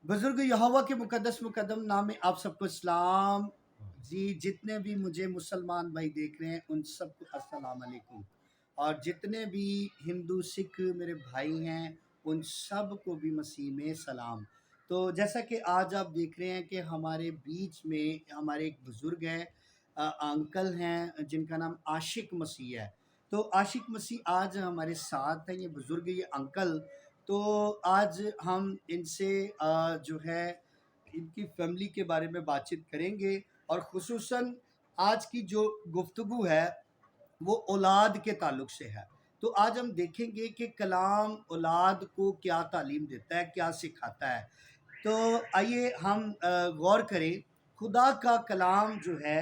बुजुर्ग यहोवा के मुकद्दस मुकद्दम नाम में आप सबको सलाम जी। जितने भी मुझे मुसलमान भाई देख रहे हैं उन सबको अस्सलाम वालेकुम। और जितने भी हिंदू सिख मेरे भाई हैं उन सब को भी मसीह में सलाम। तो जैसा कि आज आप देख रहे हैं कि हमारे बीच में हमारे एक बुजुर्ग हैं, अंकल हैं जिनका नाम आशिक मसीह है। तो आशिक मसीह आज हमारे साथ हैं, ये बुजुर्ग ये अंकल। तो आज हम इनसे जो है इनकी फैमिली के बारे में बातचीत करेंगे। और ख़ुसूसन आज की जो गुफ्तगू है वो औलाद के ताल्लुक से है। तो आज हम देखेंगे कि कलाम औलाद को क्या तालीम देता है, क्या सिखाता है। तो आइए हम गौर करें। खुदा का कलाम जो है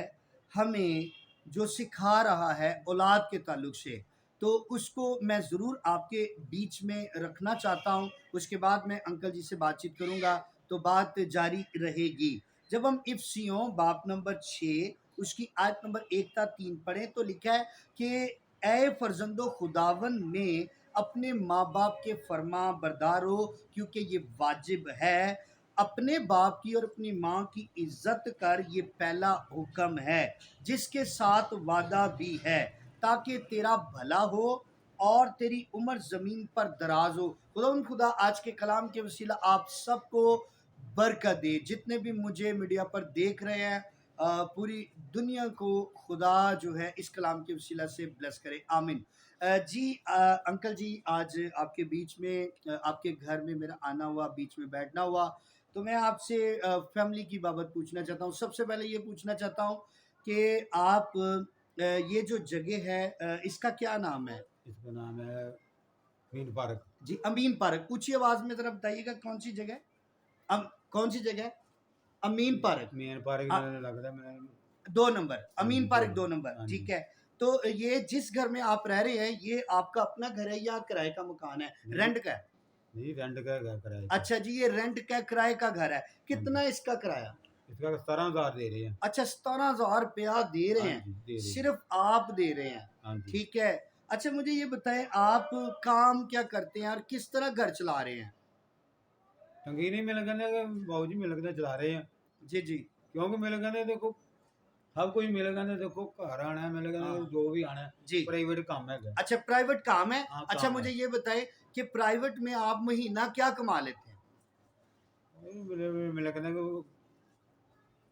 हमें जो सिखा रहा है औलाद के ताल्लुक से, तो उसको मैं ज़रूर आपके बीच में रखना चाहता हूँ। उसके बाद मैं अंकल जी से बातचीत करूँगा तो बात जारी रहेगी। जब हम इफ्सियों बाब नंबर 6 उसकी आयत नंबर 1 था 3 पढ़ें तो लिखा है कि ए फर्जंदो खुदावन में अपने माँ बाप के फर्मा बरदार हो, क्योंकि ये वाजिब है। अपने बाप की और अपनी माँ की इज्जत कर, ये पहला हुक्म है जिसके साथ वादा भी है, ताकि तेरा भला हो और तेरी उम्र जमीन पर दराज हो। खुदा आज के कलाम के वसीला आप सबको बरकत दे। जितने भी मुझे मीडिया पर देख रहे हैं, पूरी दुनिया को खुदा जो है इस कलाम के वसीला से ब्लेस करे, आमीन। जी अंकल जी, आज आपके बीच में आपके घर में मेरा आना हुआ, बीच में बैठना हुआ, तो मैं आपसे फैमिली की बाबत पूछना चाहता हूँ। सबसे पहले ये पूछना चाहता हूँ कि आप ये जो जगह है इसका क्या नाम है? इसका नाम है मीन पार्क। जी, अमीन पार्क। ऊँची आवाज़ में ज़रा बताइएगा कौन-सी जगह है? कौन-सी जगह है? अमीन पार्क। मीन पार्क अ, मैंने लगता है मैंने। 2 नंबर, हाँ अमीन जी, पार्क 2 नंबर, हाँ ठीक जी। है। तो ये जिस घर में आप रह रहे हैं, ये आपका अपना घर है या किराए का मकान है? नहीं, रेंट का है? नहीं रेंट का घर किराए का। अच्छा जी, ये रेंट का किराए का घर है। हाँ कितना जी, है इसका किराया? इसका 17,000 दे रहे हैं। अच्छा, 17,000 रुपया दे रहे हाँ हैं, जी, दे रहे हैं। सिर्फ़ आप दे रहे हैं, हाँ जी। ठीक है। अच्छा मुझे ये बताएँ, आप काम क्या करते हैं और किस तरह घर चला रहे हैं? संगीनी मेरे कहने कि बाबूजी मेरे कहने चला रहे हैं, जी, जी। क्योंकि मेरे कहने देखो सब कुछ मेरे कहने देखो घर आना है, मेरे कहने हाँ, जो भी आना है जी। प्राइवेट काम है घर। अच्छा, प्राइवेट काम है। हाँ, अच्छा काम है। मुझे ये बताएँ कि प्राइवेट में आप महीना क्या कमा लेते हैं? मेरे कहने को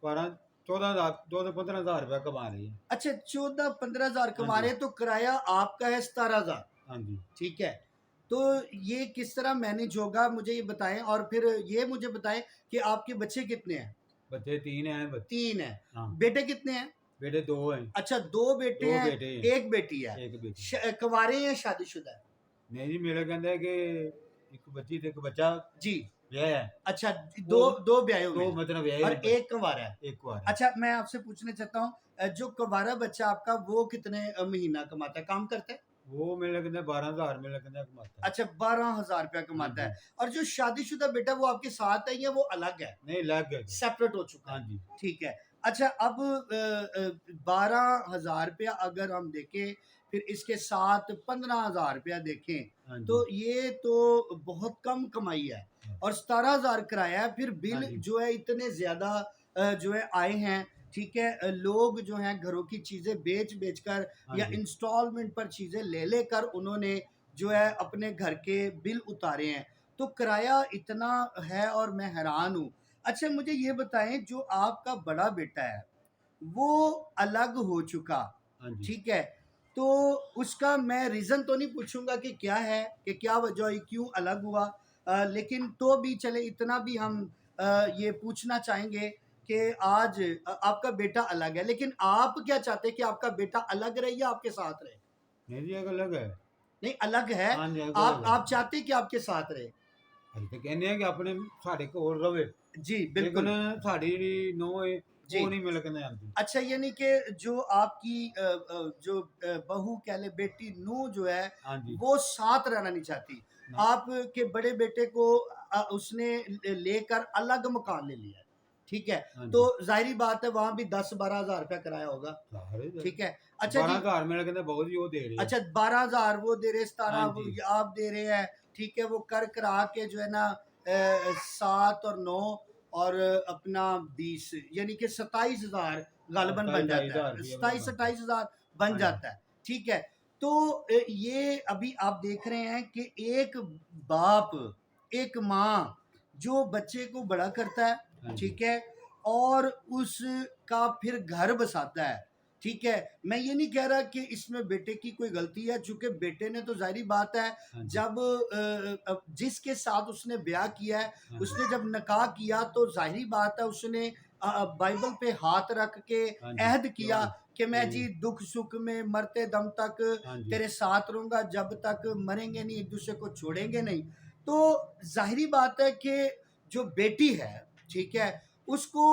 12-14,000 14-15,000 रुपया कमा रही है। अच्छा, 14-15,000 हाँ कमा जी, रहे हैं, तो किराया आपका है 17,000, हाँ जी। ठीक है। तो ये किस तरह मैनेज होगा मुझे ये बताएँ। और फिर ये मुझे बताएँ कि आपके बच्चे कितने हैं? बच्चे 3 हैं 3 हैं। हाँ, बेटे कितने हैं? बेटे 2 हैं। अच्छा, 2 बेटे 2 हैं, बेटे हैं, 1 बेटी है। 1 बेटी। कुँवारे हैं या शादीशुदा है? नहीं जी, मेरा कहना है कि एक बच्ची ते एक बच्चा जी। ब्याह है। अच्छा, वो 2 ब्याहे हुए 2 हैं मतलब ब्याहे और हुए 1 कुँवारा है। एक कुँवारा है। अच्छा, मैं आपसे पूछना चाहता हूँ, जो कुँवारा बच्चा आपका वो कितने महीना कमाता है, काम करता है? वो मेरा कहना है 12,000 मेरा कहना है कमाता है। अच्छा, 12,000 रुपया हाँ कमाता जी। है। और जो शादीशुदा बेटा वो आपके साथ है या वो अलग है? नहीं लग गए। सेपरेट हो चुका हाँ है, जी, ठीक है। अच्छा, अब 12,000 रुपया अगर हम देखें, फिर इसके साथ 15,000 रुपया देखें, हाँ जी, तो ये तो बहुत कम कमाई है। और 17,000 किराया है, फिर हाँ बिल जी, जो है इतने ज़्यादा जो है आए हैं, ठीक है। लोग जो हैं घरों की चीज़ें बेच-बेच कर हाँ या जी। इंस्टॉलमेंट पर चीज़ें ले कर उन्होंने जो है अपने घर के बिल उतारे हैं। तो किराया इतना है और मैं हैरान हूँ। अच्छा मुझे ये बताएँ, जो आपका बड़ा बेटा है, वो अलग हो चुका, हाँ जी। ठीक है। तो उसका मैं रीज़न तो नहीं पूछूँगा कि क्या है, कि क्या वजह हुई, क्यों अलग हुआ। लेकिन तो भी चले इतना भी हम ये पूछना चाहेंगे कि आज आपका बेटा अलग है, लेकिन आप क्या चाहते हैं कि आपका बेटा अलग रहे या आपके साथ रहे? नहीं जी, एक अलग है। नहीं, अलग है। हाँ जी, एक आप अलग है। आप चाहते हैं कि आपके साथ रहे? ਅਸੀਂ ਤੇ ਕਹਿੰਦੇ ਆ ਕਿ ਆਪਣੇ ਸਾਡੇ ਕੋਲ ਰਵੇ, जी, ਲੇਕਿਨ बिल्कुल। ਸਾਡੀ ਜਿਹੜੀ ਨੂੰਹ ਹੈ जी। ਉਹ नहीं मिल के आती। अच्छा, यानी कि जो आपकी जो बहू कह ले, बेटी नूंह जो है, हाँ जी, वो साथ रहना नहीं चाहती। ना आपके बड़े बेटे को उसने लेकर अलग मकान ले लिया है, ठीक है। हाँ तो जी। ज़ाहिर-सी बात है वहाँ भी 10-12 हज़ार रुपया किराया होगा, सारे ठीक है। अच्छा जी, 12,000 मिल के बहुत ही वो दे रहे हैं। अच्छा 12,000 वो दे रहे, 17 हाँ वो जी, आप दे रहे हैं, ठीक है। वो कर करा के जो है ना 7 और 9 और अपना 20 यानी कि 27,000 गालिबन बन जाता 27,000 है, रुपया 27-28,000 बन हाँ जी। जाता है। ठीक है, तो ये अभी आप देख रहे हैं कि एक बाप, एक माँ जो बच्चे को बड़ा करता है, हाँ जी। ठीक है, और उसका फिर घर बसाता है। ठीक है, मैं ये नहीं कह रहा कि इसमें बेटे की कोई गलती है, चूंकि बेटे ने तो जाहिर बात है हाँ जी। जब जिसके साथ उसने ब्याह किया है, हाँ जी। उसने जब निकाह किया तो जाहिर बात है उसने बाइबल पे हाथ रख के हाँ जी। अहद किया कि मैं हम्म, जी दुख सुख में मरते दम तक हाँ जी। तेरे साथ रहूंगा, जब तक मरेंगे नहीं, एक दूसरे को छोड़ेंगे नहीं। तो जाहिरी बात है कि जो बेटी है, ठीक है, उसको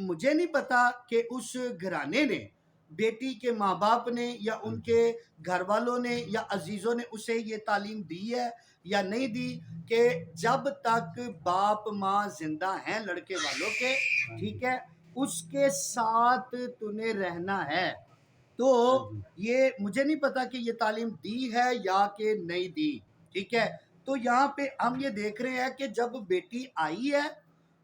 मुझे नहीं पता कि उस घराने ने, बेटी के माँ बाप ने या हाँ जी। उनके घर वालों ने या अजीजों ने उसे ये तालीम दी है या नहीं दी कि जब तक बाप माँ जिंदा हैं लड़के वालों के, हाँ ठीक जी। है, उसके साथ तूने रहना है। तो हाँ जी। ये मुझे नहीं पता कि ये तालीम दी है या कि नहीं दी। ठीक है, तो यहाँ पे हम ये देख रहे हैं कि जब बेटी आई है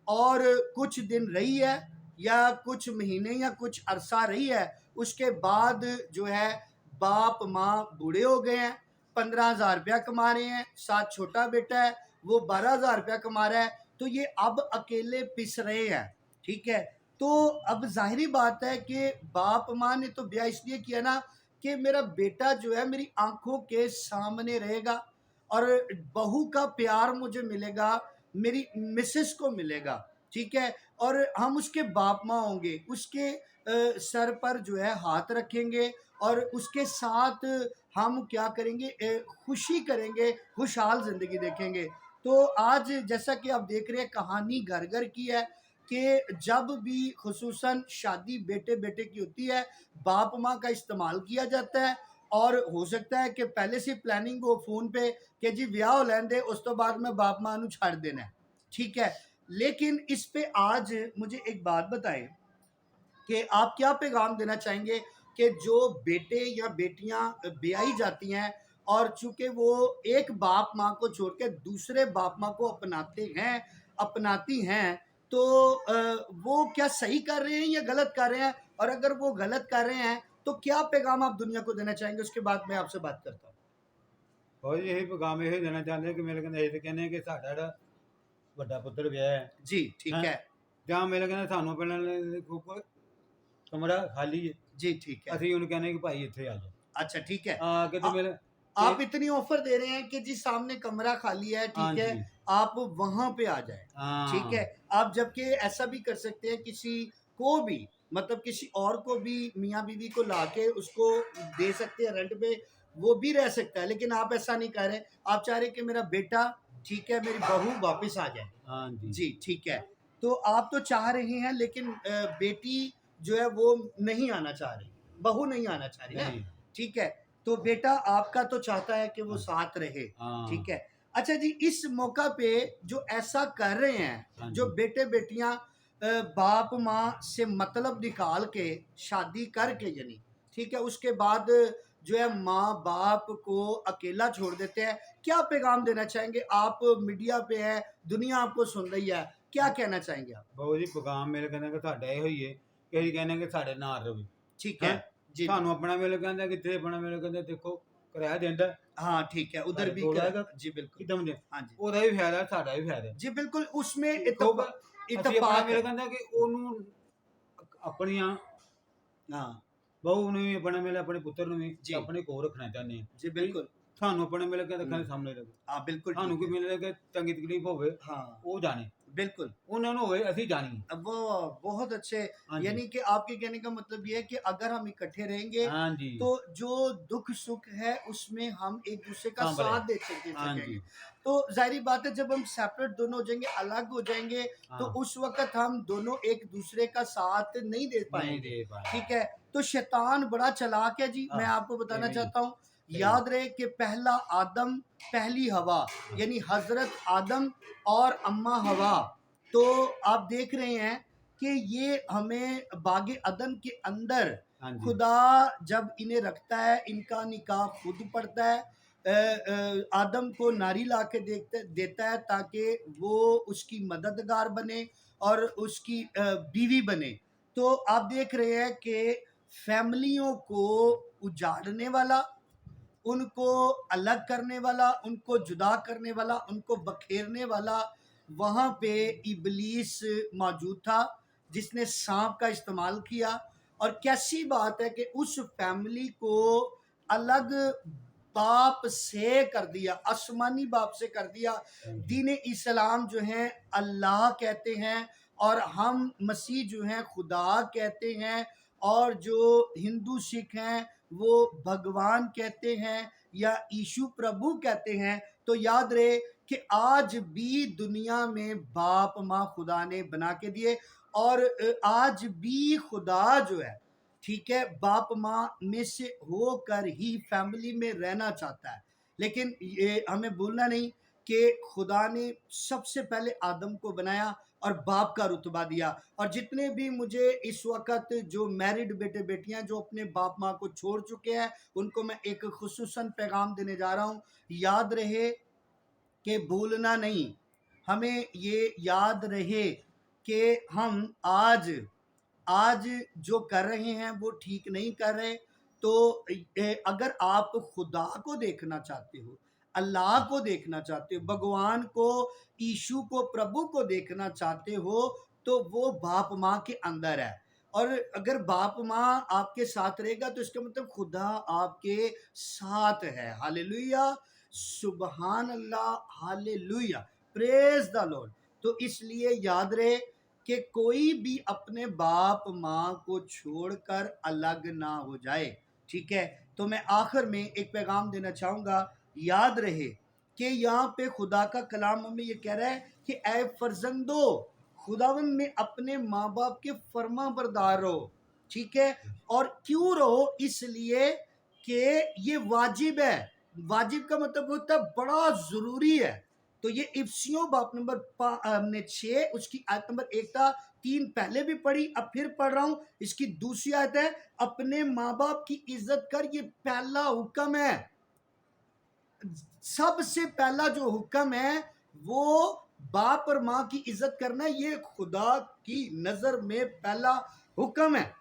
और कुछ दिन रही है या कुछ महीने या कुछ अरसा रही है, उसके बाद जो है बाप माँ बूढ़े हो गए हैं, 15,000 रुपया कमा रहे हैं, साथ छोटा बेटा है वो 12,000 रुपया कमा रहा है, तो ये अब अकेले पिस रहे हैं। ठीक है, तो अब जाहिरी बात है कि बाप माँ ने तो ब्याह इसलिए किया ना कि मेरा बेटा जो है मेरी आंखों के सामने रहेगा और बहू का प्यार मुझे मिलेगा, मेरी मिसेस को मिलेगा। ठीक है, और हम उसके बाप माँ होंगे, उसके सर पर जो है हाथ रखेंगे और उसके साथ हम क्या करेंगे, खुशी करेंगे, खुशहाल जिंदगी देखेंगे। तो आज जैसा कि आप देख रहे हैं कहानी घर घर की है कि जब भी खुसूसन शादी बेटे बेटे की होती है, बाप माँ का इस्तेमाल किया जाता है और हो सकता है कि पहले से प्लानिंग हो फोन पे कि जी ब्याह हो लैन दे, उस तो बाद में बाप माँ छाड़ देना है। ठीक है, लेकिन इस पे आज मुझे एक बात बताएं कि आप क्या पैगाम देना चाहेंगे कि जो बेटे या बेटियां ब्याही जाती हैं और चूंकि वो एक बाप माँ को छोड़ के दूसरे बाप माँ को अपनाते हैं, अपनाती हैं, तो वो क्या सही कर रहे हैं या गलत कर रहे हैं, और अगर वो गलत कर रहे हैं तो क्या पैगाम आप दुनिया को देना चाहेंगे, उसके बाद मैं आपसे बात करता हूँ। और यही पैगाम ਇਹ ਦੇਣਾ ਚਾਹੁੰਦੇ ਹਾਂ ਕਿ ਮੇਰੇ ਕਹਿੰਦੇ ਇਹ ਤੇ ਕਹਿੰਦੇ ਕਿ ਸਾਡਾ ਜਿਹੜਾ ਵੱਡਾ ਪੁੱਤਰ ਵਿਆਹ जी ठीक ਹੈ है। ਜਾਂ ਮੇਰੇ ਕਹਿੰਦੇ ਸਾਨੂੰ ਪਹਿਲਾਂ ਕੋਈ ਕਮਰਾ ਖਾਲੀ ਹੈ जी ठीक है। ਅਸੀਂ ਉਹਨੂੰ ਕਹਿੰਦੇ ਕਿ ਭਾਈ ਇੱਥੇ ਆ ਜਾ अच्छा ठीक है। ਆ ਕੇ ਤੇ आ- ਮੇਰੇ आप इतनी ऑफर दे रहे हैं कि जी सामने कमरा खाली है, हाँ ठीक है, जी। आप वहां पे आ जाए। ठीक है, हाँ आप जबकि ऐसा भी कर सकते हैं किसी को भी, मतलब किसी और को भी मियाँ बीवी को लाके उसको दे सकते हैं रेंट पे, वो भी रह सकता है, लेकिन आप ऐसा नहीं कर रहे। आप चाह रहे कि मेरा बेटा, ठीक है, मेरी बहू वापस आ जाए। हाँ जी। जी ठीक है, तो आप तो चाह रहे हैं लेकिन बेटी जो है वो नहीं आना चाह रही, बहू नहीं आना चाह रही है। नहीं ठीक है, तो बेटा आपका तो चाहता है कि वो हाँ। साथ रहे। हाँ ठीक है, अच्छा जी, इस मौका पे जो ऐसा कर रहे हैं, हाँ जो जी। बेटे बेटियां बाप माँ से मतलब निकाल के शादी करके, यानी ठीक है, उसके बाद जो है माँ बाप को अकेला छोड़ देते हैं, क्या पैगाम देना चाहेंगे आप? मीडिया पे है, दुनिया आपको सुन रही है, क्या कहना चाहेंगे आप? ਬਾਬੂ ਜੀ ਪੈਗਾਮ ਮੇਰੇ ਕਹਿੰਦੇ ਕਿ ਤੁਹਾਡਾ ਇਹੋ ਹੀ ਹੈ ਕਿ ਅਸੀਂ ਕਹਿੰਦੇ ਕਿ ਸਾਡੇ ਨਾਲ ਰਵੇ ठीक है। ਹੈ जी ਸਾਨੂੰ ਆਪਣਾ ਵੇਲੇ ਕਹਿੰਦਾ ਕਿੱਥੇ ਆਪਣਾ ਵੇਲੇ ਕਹਿੰਦੇ ਦੇਖੋ ਕਿਰਾਇਆ ਦਿੰਦਾ हाँ ठीक है, उधर भी हो कर, जाएगा जी बिल्कुल। ਕਿਦਾਂ ਦੇ हाँ जी ਉਹਦਾ ਵੀ ਫਾਇਦਾ ਸਾਡਾ ਵੀ ਫਾਇਦਾ जी बिल्कुल, उसमें ਦੇਖੋ ਅਸੀਂ ਆਪਣਾ इतफाक ਵੇਲੇ है। ਕਹਿੰਦਾ ਕਿ ਉਹਨੂੰ ਆਪਣੀਆਂ हाँ ਬਹੂ ਨੂੰ ਵੀ ਆਪਣੇ ਵੇਲੇ ਆਪਣੇ ਪੁੱਤਰ ਨੂੰ ਵੀ ਜੀ। ਆਪਣੇ ਕੋਲ ਰੱਖਣਾ ਚਾਹੁੰਦੇ ਹਾਂ जी बिल्कुल। ਸਾਨੂੰ ਆਪਣੇ ਵੇਲੇ ਕਹਿੰਦੇ ਅੱਖਾਂ ਦੇ ਸਾਹਮਣੇ ਰਹੇ हाँ बिल्कुल ਸਾਨੂੰ ठीक ਕੋਈ है। ਮਿਲੇ ਕਿ ਚੰਗੀ ਤਕਲੀਫ ਹੋਵੇ हाँ ਉਹ ਜਾਣੇ बिल्कुल। ਉਹਨਾਂ ਨੂੰ ਹੋਵੇ ਅਸੀਂ ਜਾਣੀਏ अब वो बहुत अच्छे, हाँ जी। यानी कि आपके कहने का मतलब ये है कि अगर हम इकट्ठे रहेंगे हाँ जी तो जो दुख सुख है उसमें हम एक दूसरे का सांभर है। साथ दे सकेंगे। हाँ जी तो जाहिर बात है जब हम सेपरेट दोनों हो जाएंगे, अलग हो जाएंगे, तो हाँ उस वक्त हम दोनों एक दूसरे का साथ नहीं दे नहीं पाएंगे। दे पाए ठीक है, तो शैतान बड़ा चालाक है जी, मैं हाँ, आपको बताना सही। चाहता हूँ। सही। याद रहे कि पहला आदम पहली हवा, यानी हजरत आदम और अम्मा हवा, तो आप देख रहे हैं कि ये हमें बागे अदन के अंदर हाँ जी खुदा जब इन्हें रखता है, इनका निकाह खुद पड़ता है, आदम को नारी ला के देता है ताकि वो उसकी मददगार बने और उसकी बीवी बने। तो आप देख रहे हैं कि फैमिलियों को उजाड़ने वाला, उनको अलग करने वाला, उनको जुदा करने वाला, उनको बखेरने वाला वहाँ पे इबलीस मौजूद था, जिसने सांप का इस्तेमाल किया। और कैसी बात है कि उस फैमिली को अलग बाप से कर दिया, आसमानी बाप से कर दिया। दीन इस्लाम जो है अल्लाह कहते हैं और हम मसीह जो हैं खुदा कहते हैं, और जो हिंदू सिख हैं वो भगवान कहते हैं या यीशु प्रभु कहते हैं। तो याद रहे कि आज भी दुनिया में बाप माँ खुदा ने बना के दिए, और आज भी खुदा जो है, ठीक है, बाप माँ में से होकर ही फैमिली में रहना चाहता है। लेकिन ये हमें भूलना नहीं कि खुदा ने सबसे पहले आदम को बनाया और बाप का रुतबा दिया। और जितने भी मुझे इस वक्त जो मैरिड बेटे बेटियां जो अपने बाप माँ को छोड़ चुके हैं, उनको मैं एक खुसूसन पैगाम देने जा रहा हूं। याद रहे कि भूलना नहीं, हमें ये याद रहे कि हम आज जो कर रहे हैं वो ठीक नहीं कर रहे। तो अगर आप खुदा को देखना चाहते हो, अल्लाह को देखना चाहते हो, भगवान को, यीशु को, प्रभु को देखना चाहते हो, तो वो बाप माँ के अंदर है। और अगर बाप माँ आपके साथ रहेगा तो इसका मतलब खुदा आपके साथ है। हालेलुया, सुबहान अल्लाह, हालेलुया, प्रेज द लॉर्ड। तो इसलिए याद रहे कि कोई भी अपने बाप माँ को छोड़कर अलग ना हो जाए, ठीक है। तो मैं आखिर में एक पैगाम देना चाहूँगा। याद रहे कि यहाँ पे खुदा का कलाम हमें ये कह रहा है कि ऐ फर्जंदो, खुदावंद में अपने माँ बाप के फर्मा बरदार रहो, ठीक है। और क्यों रहो? इसलिए कि ये वाजिब है। वाजिब का मतलब होता है बड़ा ज़रूरी है। तो ये इफ्सियों बाप नंबर 6 उसकी आयत नंबर 1 था, 3 पहले भी पढ़ी, अब फिर पढ़ रहा हूं। इसकी दूसरी आयत है, अपने माँ बाप की इज्जत कर, ये पहला हुक्म है। सबसे पहला जो हुक्म है वो बाप और माँ की इज्जत करना, ये खुदा की नजर में पहला हुक्म है,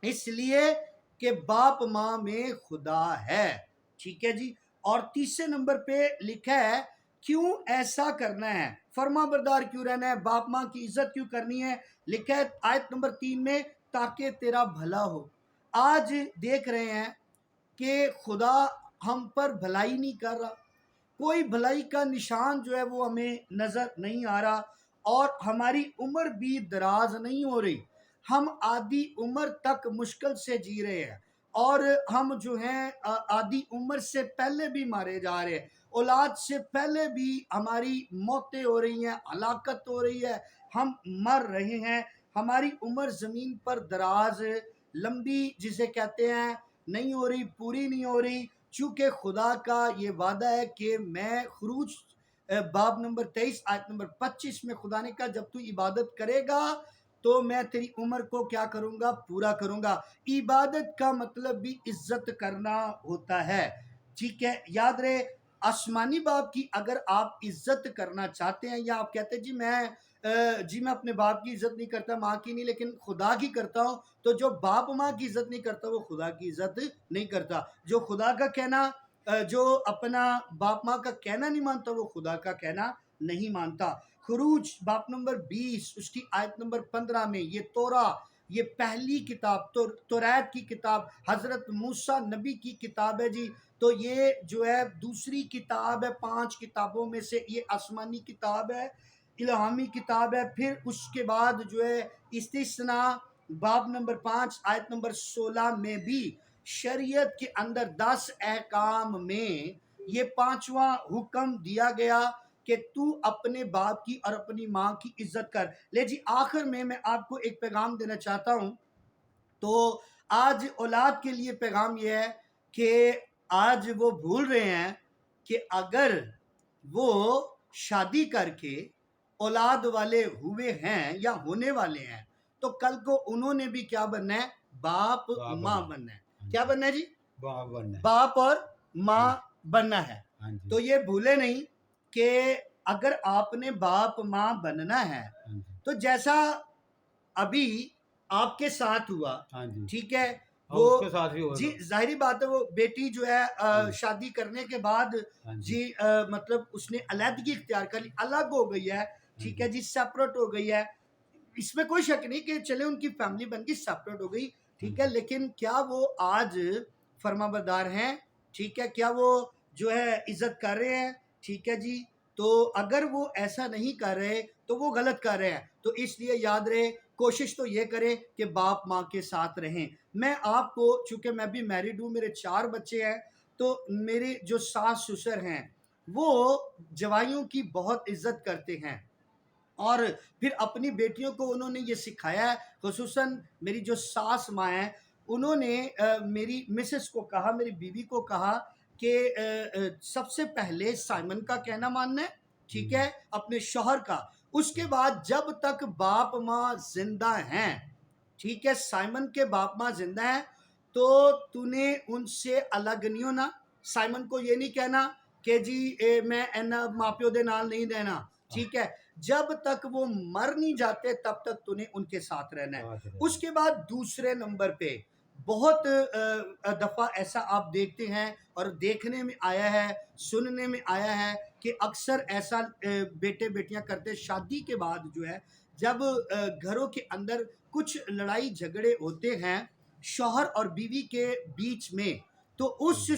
इसलिए कि बाप माँ में खुदा है, ठीक है जी। और तीसरे नंबर पे लिखा है क्यों ऐसा करना है, फर्मा बरदार क्यों रहना है, बाप माँ की इज्जत क्यों करनी है। लिखा है आयत नंबर 3 में, ताकि तेरा भला हो। आज देख रहे हैं कि खुदा हम पर भलाई नहीं कर रहा, कोई भलाई का निशान जो है वो हमें नजर नहीं आ रहा, और हमारी उम्र भी दराज नहीं हो रही। हम आधी उम्र तक मुश्किल से जी रहे हैं, और हम जो हैं आधी उम्र से पहले भी मारे जा रहे हैं, औलाद से पहले भी हमारी मौतें हो रही हैं, हलाकत हो रही है, हम मर रहे हैं। हमारी उम्र ज़मीन पर दराज, लंबी जिसे कहते हैं, नहीं हो रही, पूरी नहीं हो रही। चूँकि खुदा का ये वादा है कि मैं खरूज बाब नंबर 23 आयत नंबर 25 में खुदा ने कहा जब तू इबादत करेगा तो मैं तेरी उम्र को क्या करूँगा, पूरा करूँगा। इबादत का मतलब भी इज्जत करना होता है, ठीक है। याद रहे, आसमानी बाप की अगर आप इज्जत करना चाहते हैं, या आप कहते हैं जी मैं अपने बाप की इज्जत नहीं करता, माँ की नहीं, लेकिन खुदा की करता हूँ, तो जो बाप माँ की इज्जत नहीं करता वो खुदा की इज्जत नहीं करता। जो खुदा का कहना, जो अपना बाप माँ का कहना नहीं मानता वो खुदा का कहना नहीं मानता। खरूज बाप नंबर 20 उसकी आयत नंबर 15 में, ये तोरा, ये पहली किताब तो तौरात की किताब, हजरत मूसा नबी की किताब है जी। तो ये जो है दूसरी किताब है 5 किताबों में से, ये आसमानी किताब है, इल्हामी किताब है। फिर उसके बाद जो है इस्तिस्ना बाब नंबर 5 आयत नंबर 16 में भी शरीयत के अंदर 10 अहकाम में ये 5वां हुक्म दिया गया कि तू अपने बाप की और अपनी माँ की इज्जत कर। ले जी, आखिर में मैं आपको एक पैगाम देना चाहता हूँ। तो आज औलाद के लिए पैगाम यह है कि आज वो भूल रहे हैं कि अगर वो शादी करके औलाद वाले हुए हैं या होने वाले हैं, तो कल को उन्होंने भी क्या बनना है, बाप माँ बनना है। क्या बनना है जी, बाप बनना है। बाप और माँ बनना है। हाँ जी। तो ये भूले नहीं कि अगर आपने बाप माँ बनना है हाँ जी। तो जैसा अभी आपके साथ हुआ, हाँ जी। ठीक है, और वो उसके साथ भी जी होगा। जाहिर बात है, वो बेटी जो है जी। शादी करने के बाद हाँ जी। जी मतलब उसने अलहदगी इख्तियार कर ली, अलग हो गई है, ठीक है जी, सेपरेट हो गई है। इसमें कोई शक नहीं कि चले उनकी फैमिली बन गई, सेपरेट हो गई, ठीक है, लेकिन क्या वो आज फर्माबरदार हैं? ठीक है, क्या वो जो है इज्जत कर रहे हैं? ठीक है जी, तो अगर वो ऐसा नहीं कर रहे तो वो गलत कर रहे हैं। तो इसलिए याद रहे, कोशिश तो ये करें कि बाप माँ के साथ रहें। मैं आपको, चूंकि मैं भी मैरिड हूँ, मेरे 4 बच्चे हैं, तो मेरे जो सास ससुर हैं वो जवाइयों की बहुत इज्जत करते हैं और फिर अपनी बेटियों को उन्होंने ये सिखाया है। खुसूसन मेरी जो सास माँ हैं, उन्होंने मेरी मिसेस को कहा, मेरी बीवी को कहा कि सबसे पहले साइमन का कहना मानना है, ठीक है, अपने शौहर का। उसके बाद जब तक बाप माँ जिंदा हैं, ठीक है, साइमन के बाप माँ जिंदा हैं, तो तूने उनसे अलग नहीं होना। साइमन को ये नहीं कहना कि जी मैं इन्ना माँ प्यो दे नाल नहीं रहना, ठीक है। जब तक वो मर नहीं जाते तब तक तूने उनके साथ रहना है। उसके बाद दूसरे नंबर पे बहुत दफ़ा ऐसा आप देखते हैं और देखने में आया है, सुनने में आया है कि अक्सर ऐसा बेटे बेटियां करते, शादी के बाद जो है, जब घरों के अंदर कुछ लड़ाई झगड़े होते हैं शौहर और बीवी के बीच में, तो उस